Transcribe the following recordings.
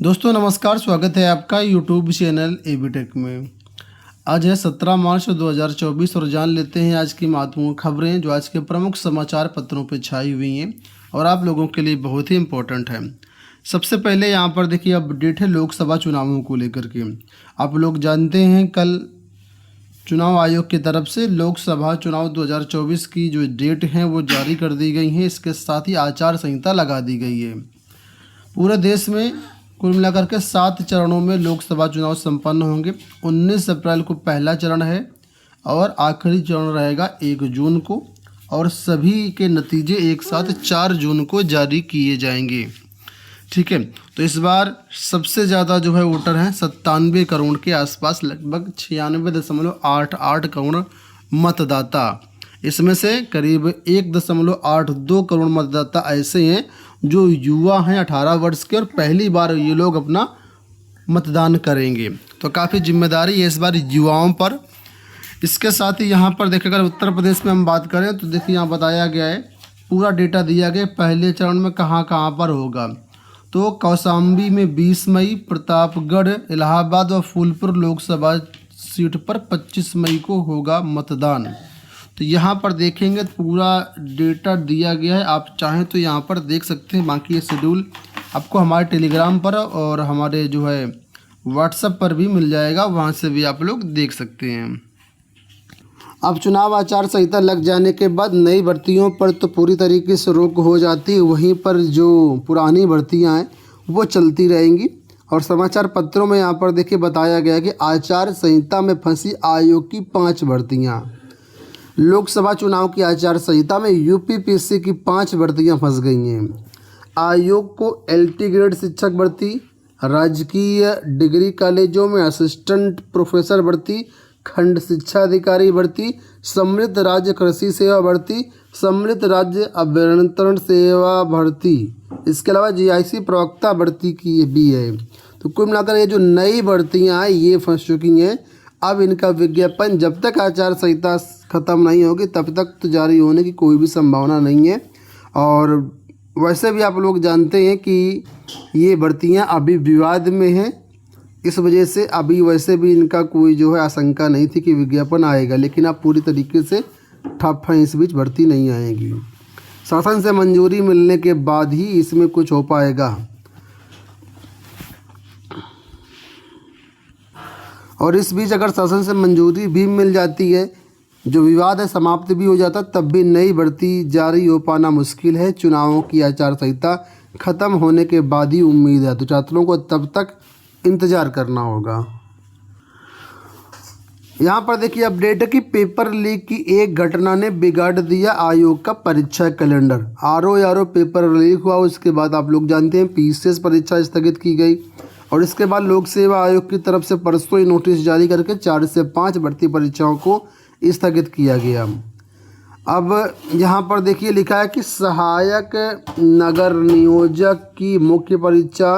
दोस्तों नमस्कार, स्वागत है आपका यूट्यूब चैनल एबीटेक में। आज है 17 मार्च 2024 और जान लेते हैं आज की महत्वपूर्ण खबरें जो आज के प्रमुख समाचार पत्रों पर छाई हुई हैं और आप लोगों के लिए बहुत ही इम्पोर्टेंट है। सबसे पहले यहाँ पर देखिए अपडेट है लोकसभा चुनावों को लेकर के। आप लोग जानते हैं कल चुनाव आयोग की तरफ से लोकसभा चुनाव 2024 की जो डेट हैं वो जारी कर दी गई हैं। इसके साथ ही आचार संहिता लगा दी गई है। पूरे देश में कुल मिलाकर के 7 चरणों में लोकसभा चुनाव संपन्न होंगे। 19 अप्रैल को पहला चरण है और आखिरी चरण रहेगा 1 जून को, और सभी के नतीजे एक साथ 4 जून को जारी किए जाएंगे। ठीक है, तो इस बार सबसे ज़्यादा जो है वोटर हैं 97 करोड़ के आसपास, लगभग 96.88 करोड़ मतदाता। इसमें से करीब 1.82 करोड़ मतदाता ऐसे हैं जो युवा हैं 18 वर्ष के और पहली बार ये लोग अपना मतदान करेंगे। तो काफ़ी जिम्मेदारी है इस बार युवाओं पर। इसके साथ ही यहाँ पर देखिए अगर उत्तर प्रदेश में हम बात करें तो देखिए यहाँ बताया गया है, पूरा डेटा दिया गया पहले चरण में कहाँ कहाँ पर होगा। तो कौशाम्बी में 20 मई, प्रतापगढ़, इलाहाबाद और फूलपुर लोकसभा सीट पर 25 मई को होगा मतदान। तो यहाँ पर देखेंगे तो पूरा डेटा दिया गया है, आप चाहें तो यहाँ पर देख सकते हैं। बाकी ये शेड्यूल आपको हमारे टेलीग्राम पर और हमारे जो है व्हाट्सएप पर भी मिल जाएगा, वहाँ से भी आप लोग देख सकते हैं। अब चुनाव आचार संहिता लग जाने के बाद नई भर्तियों पर तो पूरी तरीके से रोक हो जाती है, वहीं पर जो पुरानी भर्तियाँ हैं वो चलती रहेंगी। और समाचार पत्रों में यहाँ पर देखिए बताया गया कि आचार संहिता में फंसी आयोग की 5 भर्तियाँ। लोकसभा चुनाव की आचार संहिता में यूपीपीएससी की 5 भर्तियां फंस गई हैं। आयोग को एलटी ग्रेड शिक्षक भर्ती, राजकीय डिग्री कॉलेजों में असिस्टेंट प्रोफेसर भर्ती, खंड शिक्षा अधिकारी भर्ती, सम्मिलित राज्य कृषि सेवा भर्ती, सम्मिलित राज्य अभियंत्रण सेवा भर्ती, इसके अलावा जीआईसी प्रवक्ता भर्ती की भी है। तो कुल मिलाकर ये जो नई भर्तियाँ हैं ये फंस चुकी हैं। अब इनका विज्ञापन जब तक आचार संहिता ख़त्म नहीं होगी तब तक तो जारी होने की कोई भी संभावना नहीं है। और वैसे भी आप लोग जानते हैं कि ये भर्तियां अभी विवाद में हैं, इस वजह से अभी वैसे भी इनका कोई जो है आशंका नहीं थी कि विज्ञापन आएगा, लेकिन अब पूरी तरीके से ठप है, इस बीच भर्ती नहीं आएगी। शासन से मंजूरी मिलने के बाद ही इसमें कुछ हो पाएगा। और इस बीच अगर शासन से मंजूरी भी मिल जाती है, जो विवाद है समाप्त भी हो जाता, तब भी नई भर्ती जारी हो पाना मुश्किल है। चुनावों की आचार संहिता खत्म होने के बाद ही उम्मीद है, तो छात्रों को तब तक इंतज़ार करना होगा। यहाँ पर देखिए अपडेट है कि पेपर लीक की एक घटना ने बिगाड़ दिया आयोग का परीक्षा कैलेंडर। आरओ पेपर लीक हुआ, उसके बाद आप लोग जानते हैं पीसीएस परीक्षा स्थगित की गई और इसके बाद लोक सेवा आयोग की तरफ से परसों ही नोटिस जारी करके 4 से 5 भर्ती परीक्षाओं को स्थगित किया गया। अब यहाँ पर देखिए लिखा है कि सहायक नगर नियोजक की मुख्य परीक्षा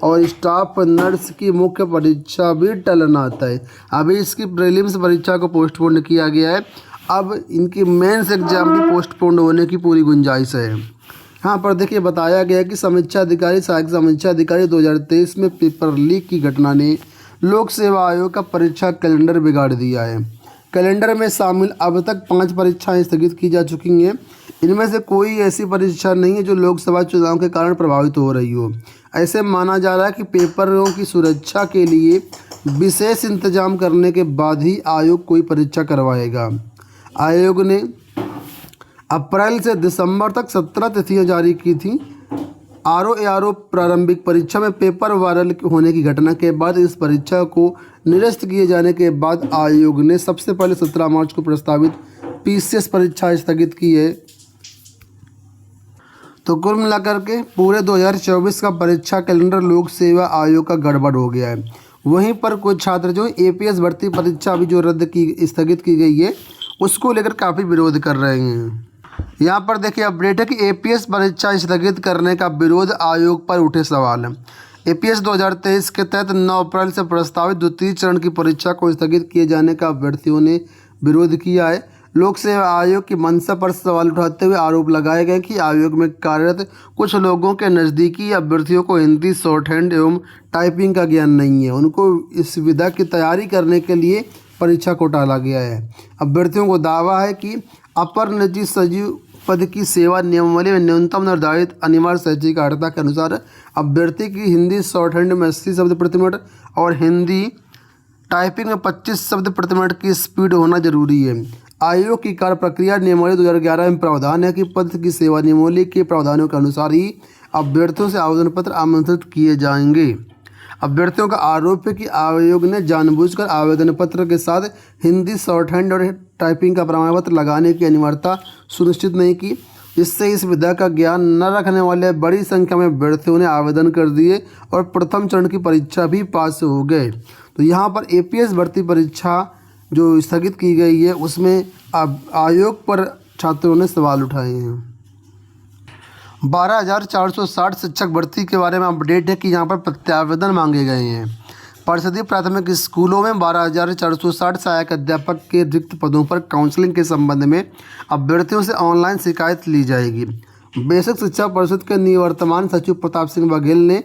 और स्टाफ नर्स की मुख्य परीक्षा भी टलना तय। अभी इसकी प्रीलिम्स परीक्षा को पोस्टपोन किया गया है, अब इनकी मेंस एग्जाम भी पोस्टपोन होने की पूरी गुंजाइश है। यहाँ पर देखिए बताया गया कि समीक्षा अधिकारी सहायक समीक्षा अधिकारी 2023 में पेपर लीक की घटना ने लोक सेवा आयोग का परीक्षा कैलेंडर बिगाड़ दिया है। कैलेंडर में शामिल अब तक 5 परीक्षाएं स्थगित की जा चुकी हैं। इनमें से कोई ऐसी परीक्षा नहीं है जो लोकसभा चुनाव के कारण प्रभावित हो रही हो। ऐसे माना जा रहा है कि पेपरों की सुरक्षा के लिए विशेष इंतजाम करने के बाद ही आयोग कोई परीक्षा करवाएगा। आयोग ने अप्रैल से दिसंबर तक 17 तिथियाँ जारी की थी। आरओ प्रारंभिक परीक्षा में पेपर वायरल होने की घटना के बाद इस परीक्षा को निरस्त किए जाने के बाद आयोग ने सबसे पहले 17 मार्च को प्रस्तावित पीसीएस परीक्षा स्थगित की है। तो कुल मिलाकर के पूरे 2024 का परीक्षा कैलेंडर लोक सेवा आयोग का गड़बड़ हो गया है। वहीं पर कुछ छात्र जो एपीएस भर्ती परीक्षा भी जो स्थगित की गई है उसको लेकर काफ़ी विरोध कर रहे हैं। यहाँ पर देखिए अपडेट है कि एपीएस परीक्षा स्थगित करने का विरोध आयोग पर उठे सवाल है। एपीएस 2023 के तहत 9 अप्रैल से प्रस्तावित द्वितीय चरण की परीक्षा को स्थगित किए जाने का अभ्यर्थियों ने विरोध किया है। लोक सेवा आयोग की मंशा पर सवाल उठाते हुए आरोप लगाए गए कि आयोग में कार्यरत कुछ लोगों के नज़दीकी अभ्यर्थियों को हिंदी शॉर्ट हैंड एवं टाइपिंग का ज्ञान नहीं है। उनको इस विधा की तैयारी करने के लिए परीक्षा को टाला गया है। अभ्यर्थियों को दावा है कि अपर निजी सचिव पद की सेवा नियमावली में न्यूनतम निर्धारित अनिवार्य शैक्षिक अर्हता के अनुसार अभ्यर्थी की हिंदी शॉर्ट हैंड में 80 शब्द प्रति मिनट और हिंदी टाइपिंग में 25 शब्द प्रति मिनट की स्पीड होना जरूरी है। आयोग की कार्य प्रक्रिया नियमावली 2011 में प्रावधान है कि पद की सेवा नियमावली के प्रावधानों के अनुसार ही अभ्यर्थियों से आवेदन पत्र आमंत्रित किए जाएंगे। अभ्यर्थियों का आरोप है कि आयोग ने जानबूझकर आवेदन पत्र के साथ हिंदी शॉर्ट हैंड और टाइपिंग का प्रमाण पत्र लगाने की अनिवार्यता सुनिश्चित नहीं की। इससे इस विधा का ज्ञान न रखने वाले बड़ी संख्या में अभ्यर्थियों ने आवेदन कर दिए और प्रथम चरण की परीक्षा भी पास हो गए। तो यहाँ पर एपीएस भर्ती परीक्षा जो स्थगित की गई है उसमें आयोग पर छात्रों ने सवाल उठाए हैं। 12,460 शिक्षक भर्ती के बारे में अपडेट है कि यहाँ पर प्रत्यावेदन मांगे गए हैं। परिषदीय प्राथमिक स्कूलों में 12,460 सहायक अध्यापक के रिक्त पदों पर काउंसलिंग के संबंध में अभ्यर्थियों से ऑनलाइन शिकायत ली जाएगी। बेसिक शिक्षा परिषद के निवर्तमान सचिव प्रताप सिंह बघेल ने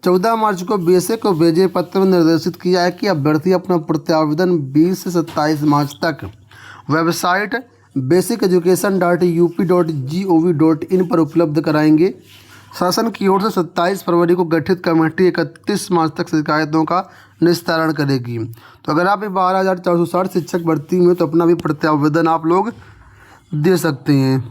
14 मार्च को बेसिक को भेजे पत्र में निर्देशित किया है कि अभ्यर्थी अपना प्रत्यावेदन 20 से 27 मार्च तक वेबसाइट basiceducation.up.gov.in पर उपलब्ध कराएंगे। शासन की ओर से 27 फरवरी को गठित कमेटी 31 मार्च तक शिकायतों का निस्तारण करेगी। तो अगर आप 12,460 शिक्षक भर्ती में तो अपना भी प्रत्यावेदन आप लोग दे सकते हैं।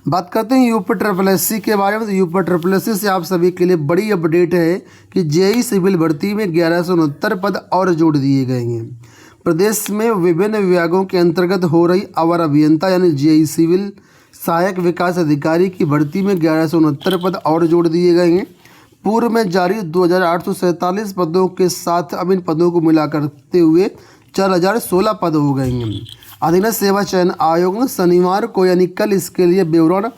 बात करते हैं UPSSC के बारे में। तो UPSSC से आप सभी के लिए बड़ी अपडेट है कि जेईई सिविल भर्ती में 1169 पद और जोड़ दिए गए हैं। प्रदेश में विभिन्न विभागों के अंतर्गत हो रही अवर अभियंता यानी जेईई सिविल सहायक विकास अधिकारी की भर्ती में 1169 पद और जोड़ दिए गए हैं। पूर्व में जारी 2,847 पदों के साथ अब इन पदों को मिला करते हुए 4,016 पद हो गए हैं। अधीनस्थ सेवा चयन आयोग ने शनिवार को यानी कल इसके लिए विवरण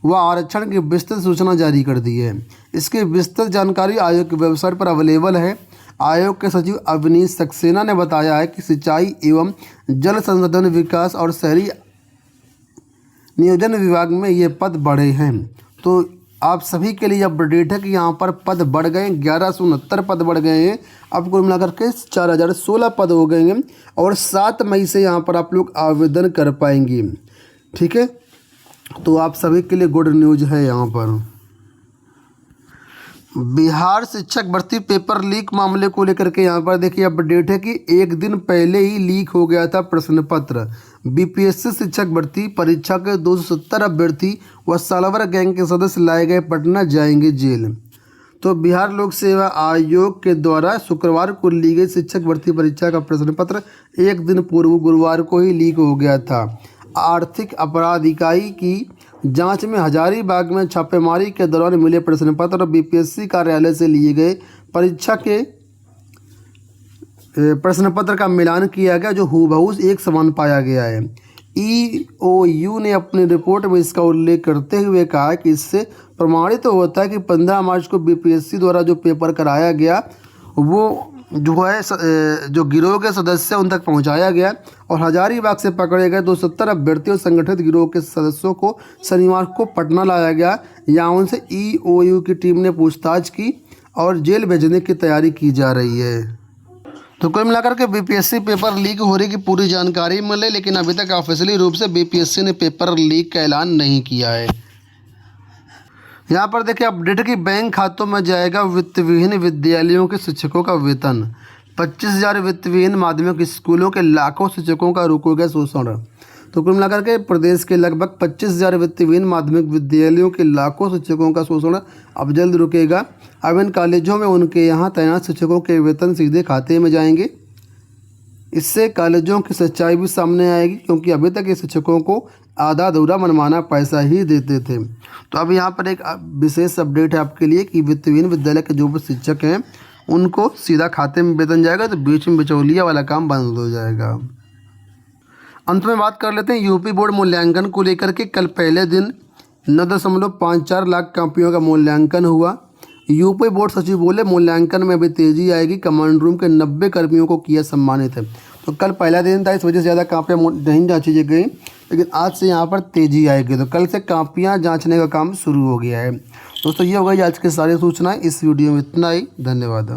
व आरक्षण की विस्तृत सूचना जारी कर दी है। इसकी विस्तृत जानकारी आयोग की वेबसाइट पर अवेलेबल है। आयोग के सचिव अवनीश सक्सेना ने बताया है कि सिंचाई एवं जल संसाधन विकास और शहरी नियोजन विभाग में ये पद बढ़े हैं। तो आप सभी के लिए अपडेट है कि यहाँ पर पद बढ़ गए, 1169 पद बढ़ गए हैं। अब कुल मिलाकर के 4,016 पद हो गए हैं और 7 मई से यहाँ पर आप लोग आवेदन कर पाएंगे। ठीक है, तो आप सभी के लिए गुड न्यूज़ है। यहाँ पर बिहार शिक्षक भर्ती पेपर लीक मामले को लेकर के यहाँ पर देखिए अपडेट है कि एक दिन पहले ही लीक हो गया था प्रश्न पत्र। बीपीएससी शिक्षक भर्ती परीक्षा के 270 अभ्यर्थी व सालवर गैंग के सदस्य लाए गए पटना, जाएंगे जेल। तो बिहार लोक सेवा आयोग के द्वारा शुक्रवार को ली गई शिक्षक भर्ती परीक्षा का प्रश्न पत्र एक दिन पूर्व गुरुवार को ही लीक हो गया था। आर्थिक अपराध इकाई की जांच में हजारीबाग में छापेमारी के दौरान मिले प्रश्न पत्र और बीपीएससी कार्यालय से लिए गए परीक्षा के प्रश्न पत्र का मिलान किया गया, जो हूबहू एक समान पाया गया है। ईओयू ने अपनी रिपोर्ट में इसका उल्लेख करते हुए कहा कि इससे प्रमाणित तो होता है कि 15 मार्च को बीपीएससी द्वारा जो पेपर कराया गया वो जो है जो गिरोह के सदस्य उन तक पहुंचाया गया और हजारीबाग से पकड़े गए 270 अभ्यर्थियों संगठित गिरोह के सदस्यों को शनिवार को पटना लाया गया। यहाँ उनसे ईओयू की टीम ने पूछताछ की और जेल भेजने की तैयारी की जा रही है। तो कुल मिलाकर के बीपीएससी पेपर लीक हो रही की पूरी जानकारी मिले, लेकिन अभी तक ऑफिशियली रूप से बीपीएससी ने पेपर लीक का ऐलान नहीं किया है। यहाँ पर देखिए अपडेट कि बैंक खातों में जाएगा वित्तविहीन विद्यालयों के शिक्षकों का वेतन। 25,000 वित्तविहीन माध्यमिक स्कूलों के लाखों शिक्षकों का रुकेगा शोषण। तो कुल मिलाकर के प्रदेश के लगभग 25,000 वित्तविहीन माध्यमिक विद्यालयों के लाखों शिक्षकों का शोषण अब जल्द रुकेगा। अब इन कॉलेजों में उनके यहाँ तैनात शिक्षकों के वेतन सीधे खाते में जाएंगे। इससे कॉलेजों की सच्चाई भी सामने आएगी, क्योंकि अभी तक ये शिक्षकों को आधा अधूरा मनमाना पैसा ही देते थे। तो अब यहाँ पर एक विशेष अपडेट है आपके लिए कि वित्तविहीन विद्यालय के जो भी शिक्षक हैं उनको सीधा खाते में वेतन जाएगा, तो बीच में बिचौलिया वाला काम बंद हो जाएगा। अंत में बात कर लेते हैं यूपी बोर्ड मूल्यांकन को लेकर के। कल पहले दिन 9.54 लाख कॉपियों का मूल्यांकन हुआ। यूपी बोर्ड सचिव बोले मूल्यांकन में अभी तेजी आएगी। कमांड रूम के 90 कर्मियों को किया सम्मानित है। तो कल पहला दिन था, इस वजह से ज़्यादा कापियाँ नहीं जांची गई, लेकिन आज से यहाँ पर तेज़ी आएगी। तो कल से कापियाँ जांचने का काम शुरू हो गया है। दोस्तों ये हो गई आज की सारी सूचनाएं। इस वीडियो में इतना ही। धन्यवाद।